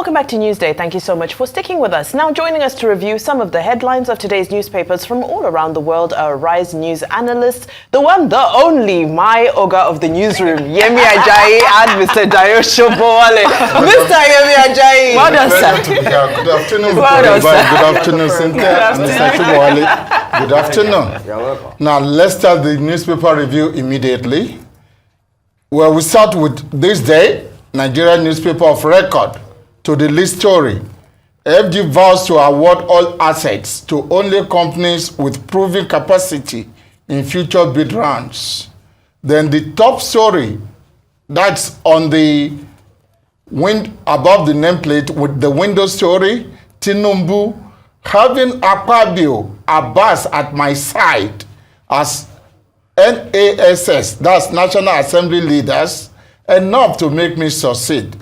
Welcome back to Newsday. Thank you so much for sticking with us. Now joining us to review some of the headlines of today's newspapers from all around the world are Rise News analyst, the one, the only, my Oga of the newsroom, Yemi Ajayi and Mr. Dayo Shobowale. Mr. Yemi Ajayi. Well done, sir. Good afternoon, Good afternoon, Cynthia. Mr. Shobowale. Good afternoon. You're welcome. Now let's start the newspaper review immediately. Well, we start with this day, Nigerian newspaper of record. To the lead story, FG vows to award all assets to only companies with proven capacity in future bid rounds. Then the top story, that's on the above the nameplate with the window story, Tinubu having Akpabio Abbas at my side as NASS, that's National Assembly leaders, enough to make me succeed.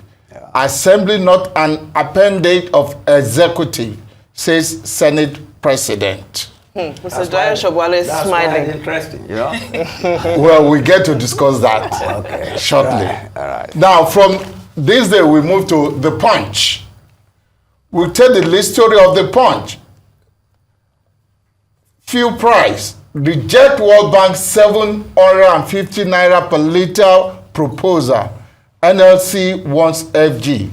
Assembly not an appendage of executive, says Senate President. Mr. Dayo Shobowale is smiling. That's interesting, you know? Well, we get to discuss that shortly. All right. Now, from this day, we move to the Punch. We'll tell the lead story of the Punch. Fuel price. Reject World Bank 750 naira per liter proposal. NLC wants FG.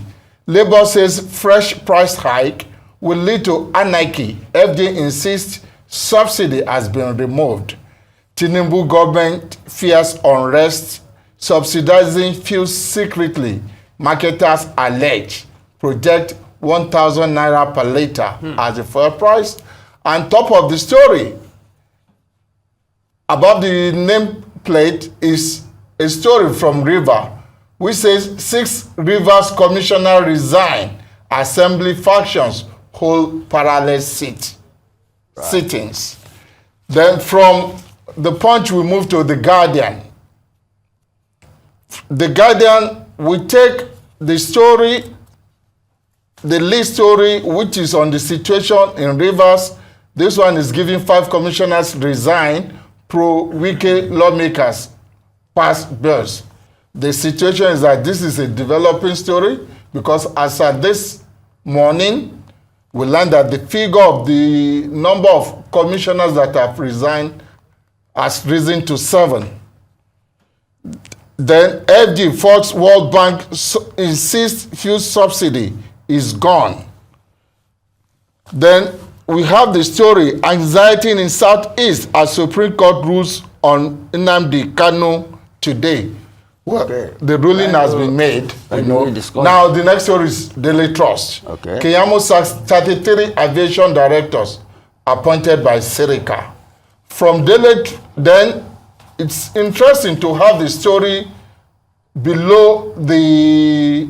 Labour says fresh price hike will lead to anarchy. FG insists subsidy has been removed. Tinubu government fears unrest, subsidizing fuel secretly. Marketers allege project 1,000 naira per liter as the fuel price. On top of the story, above the nameplate is a story from River, which says 6 Rivers commissioner resign. Assembly factions hold parallel sittings. Then from the Punch, we move to the Guardian. The Guardian, we take the story, the lead story, which is on the situation in Rivers. This one is giving 5 commissioners resign, pro-Wike lawmakers pass bills. The situation is that this is a developing story because as at this morning, we learned that the figure of the number of commissioners that have resigned has risen to 7. Then FG Fox World Bank insists fuel subsidy is gone. Then we have the story, anxiety in Southeast as Supreme Court rules on Nnamdi Kanu today. Well, the ruling has been made. Now, the next story is Daily Trust. Keyamo sacks 33 aviation directors appointed by Sirika. From Daily, then, it's interesting to have the story below the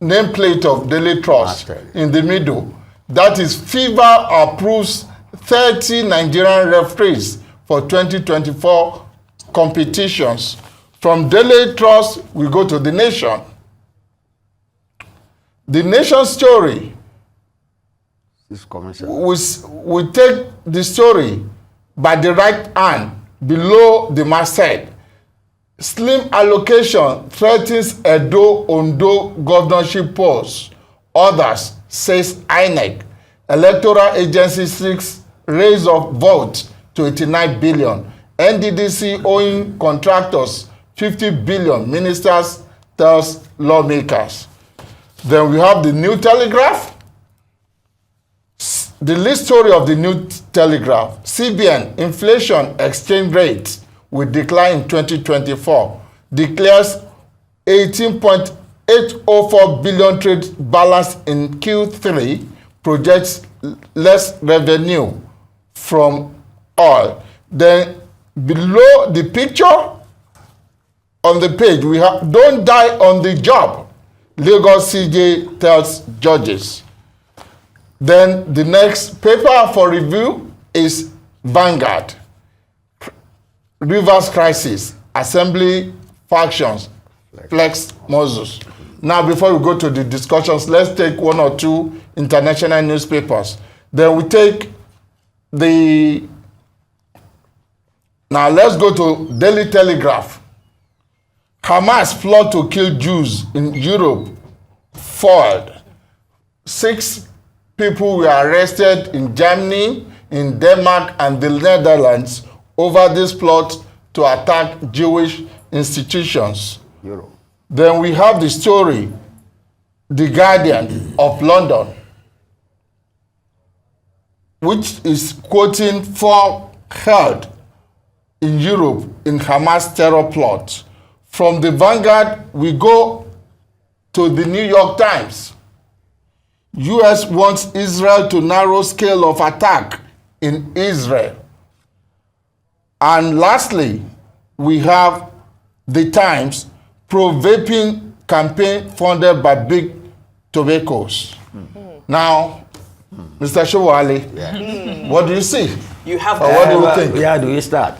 nameplate of Daily Trust in the middle. That is, FIFA approves 30 Nigerian referees for 2024 competitions. From Daily Trust, we go to The Nation. The Nation story, we take the story by the right hand below the masthead. Slim allocation threatens Edo Ondo governorship posts. Others, says INEC. Electoral agency seeks raise of votes to 89 billion. NDDC owing contractors 50 billion, ministers tells lawmakers. Then we have the New Telegraph. The lead story of the New Telegraph. CBN, inflation exchange rate will decline in 2024. Declares 18.804 billion trade balance in Q3. Projects less revenue from oil. Then below the picture, on the page, we have don't die on the job. Lagos CJ tells judges. Then the next paper for review is Vanguard. Rivers crisis. Assembly factions. Flex Moses. Now, before we go to the discussions, let's take 1 or 2 international newspapers. Then we take the... Now, let's go to Daily Telegraph. Hamas plot to kill Jews in Europe foiled. 6 people were arrested in Germany, in Denmark, and the Netherlands over this plot to attack Jewish institutions. Europe. Then we have the story, The Guardian of London, which is quoting 4 held in Europe in Hamas terror plot. From the Vanguard, we go to the New York Times. US wants Israel to narrow scale of attack in Israel. And lastly, we have the Times, pro-vaping campaign funded by big tobaccos. Now, Mr. Showale, what do you see? You have Or what do you think? Where do we start?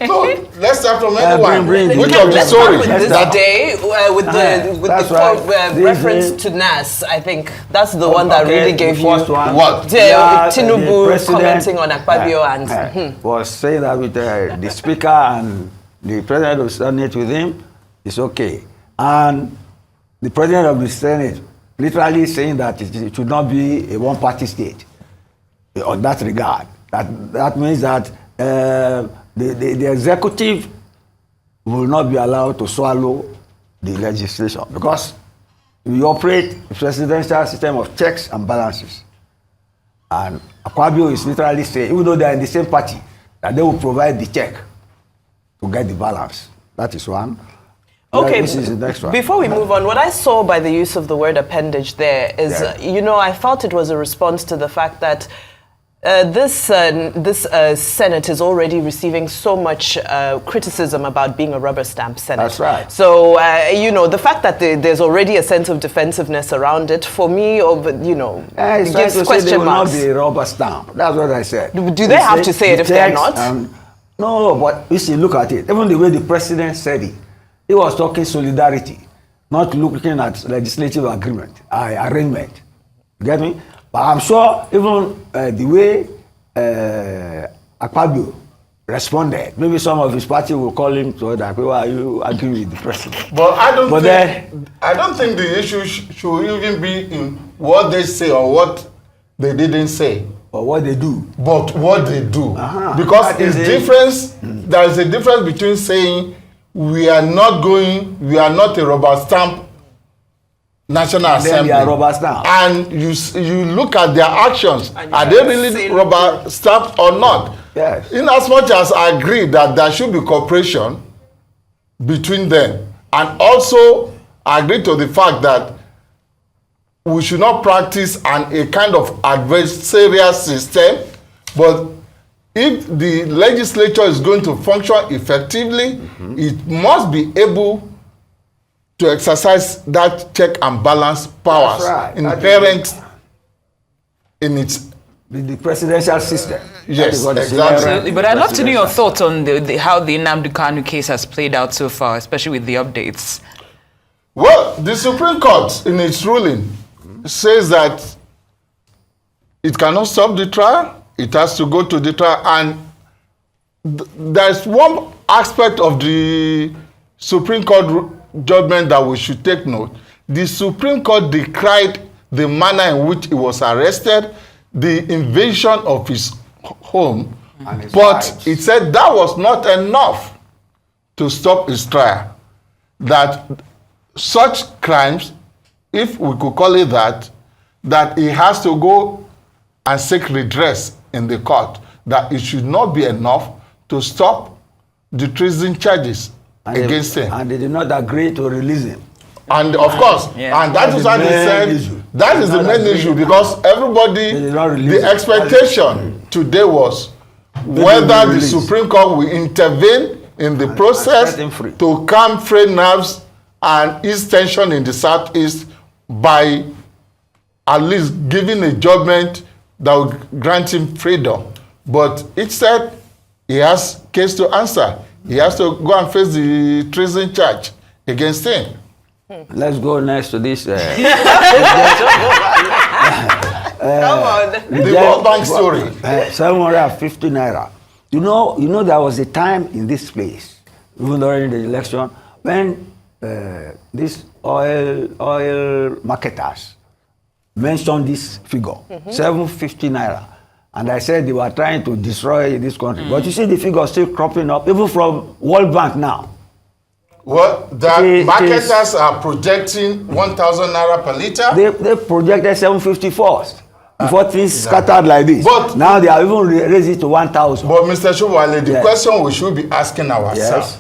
No, let's start from anyone. bring- Which Yeah, of the let's start stories? with this That- day with the that's right. reference This to NAS. I think that's the one that Okay, really gave the you first one. What? the Tinubu the president, commenting on Akpabio and was saying that with the speaker and the president of the Senate with him, it's okay. And the president of the Senate literally saying that it should not be a one-party state on that regard. That means that the executive will not be allowed to swallow the legislation because we operate a presidential system of checks and balances. And Akpabio is literally saying, even though they are in the same party, that they will provide the check to get the balance. That is one. Okay, This is the next one. before we move on, what I saw by the use of the word appendage there is, Yeah. I felt it was a response to the fact that this Senate is already receiving so much criticism about being a rubber stamp Senate. That's right. So, the fact that there's already a sense of defensiveness around it, for me, It's it trying gives to say they question will not marks. be a rubber stamp. That's what I said. Do they have to say it if they're not? No, but you see, look at it. Even the way the president said it, he was talking solidarity, not looking at legislative arrangement. You get me? But I'm sure even the way Akpabio responded, maybe some of his party will call him to that. Why are you arguing with the president? But I don't think the issue should even be in what they say or what they didn't say, Or what they do. but what they do. Because That is there is a difference between saying we are not a rubber stamp National Then Assembly. they are rubber stamp. And you look at their actions. And you Are they really say- rubber stamped or not? Yes. In as much as I agree that there should be cooperation between them, and also I agree to the fact that we should not practice a kind of adversarial system, but if the legislature is going to function effectively, it must be able to exercise that check and balance powers That's right. inherent in its. The presidential system. Yes, That is what is exactly. Absolutely, but I'd love to know your thoughts on how the Nnamdi Kanu case has played out so far, especially with the updates. Well, the Supreme Court, in its ruling, says that it cannot stop the trial. It has to go to the trial. And there's one aspect of the Supreme Court judgment that we should take note. The Supreme Court decried the manner in which he was arrested, the invasion of his home, And his but wives. it said that was not enough to stop his trial. That such crimes, if we could call it that he has to go and seek redress in the court, that it should not be enough to stop the treason charges against him. And they did not agree to release him. And of course, Yeah. and that That's is the why they main said issue. that is the Not main agree. issue, because everybody, They did not release the him. expectation today was whether the release. Supreme Court will intervene in the process set him free. to calm frayed nerves and ease tension in the southeast by at least giving a judgment that will grant him freedom. But it said he has case to answer. He has to go and face the treason charge against him. Let's go next to this. Come on. The World Bank story. 750 naira. You know, there was a time in this place, even during the election, when these oil marketers mentioned this figure, 750 naira. And I said they were trying to destroy this country. But you see the figure still cropping up, even from World Bank now. Well, the marketers are projecting 1,000 naira per liter. They projected 750 first. Before things scattered like this. But now they are even raised it to 1,000. But Mr. Shubwale, the question we should be asking ourselves,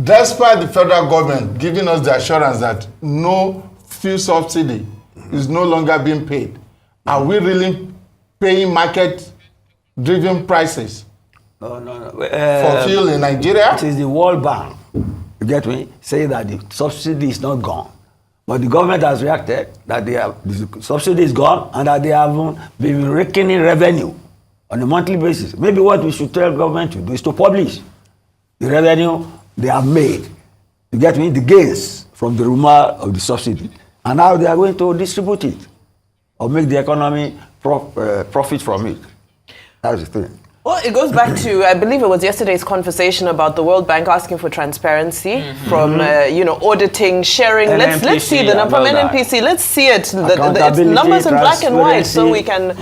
despite the federal government giving us the assurance that no fuel subsidy is no longer being paid, are we really paying market-driven prices No. for fuel in Nigeria? It is the World Bank, you get me, saying that the subsidy is not gone. But the government has reacted that the subsidy is gone and that they have been raking in revenue on a monthly basis. Maybe what we should tell government to do is to publish the revenue they have made. You get me? The gains from the removal of the subsidy. And how they are going to distribute it or make the economy profit from it. That's the thing. Well, it goes back to, I believe it was yesterday's conversation about the World Bank asking for transparency from, auditing, sharing. Let's see the number from NNPC. Let's see it. It's numbers in black and white, so we can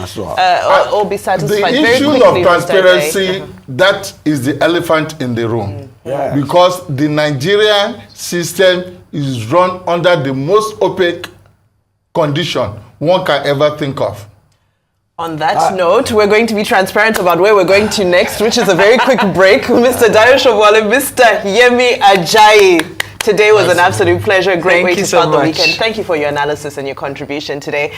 all be satisfied. The issue of transparency, that is the elephant in the room. Because the Nigerian system is run under the most opaque condition one can ever think of. On that note, we're going to be transparent about where we're going to next, which is a very quick break. Mr. Dayo Shobwale, Mr. Yemi Ajayi. Today was an absolute pleasure. Great way to start the weekend. Thank you for your analysis and your contribution today.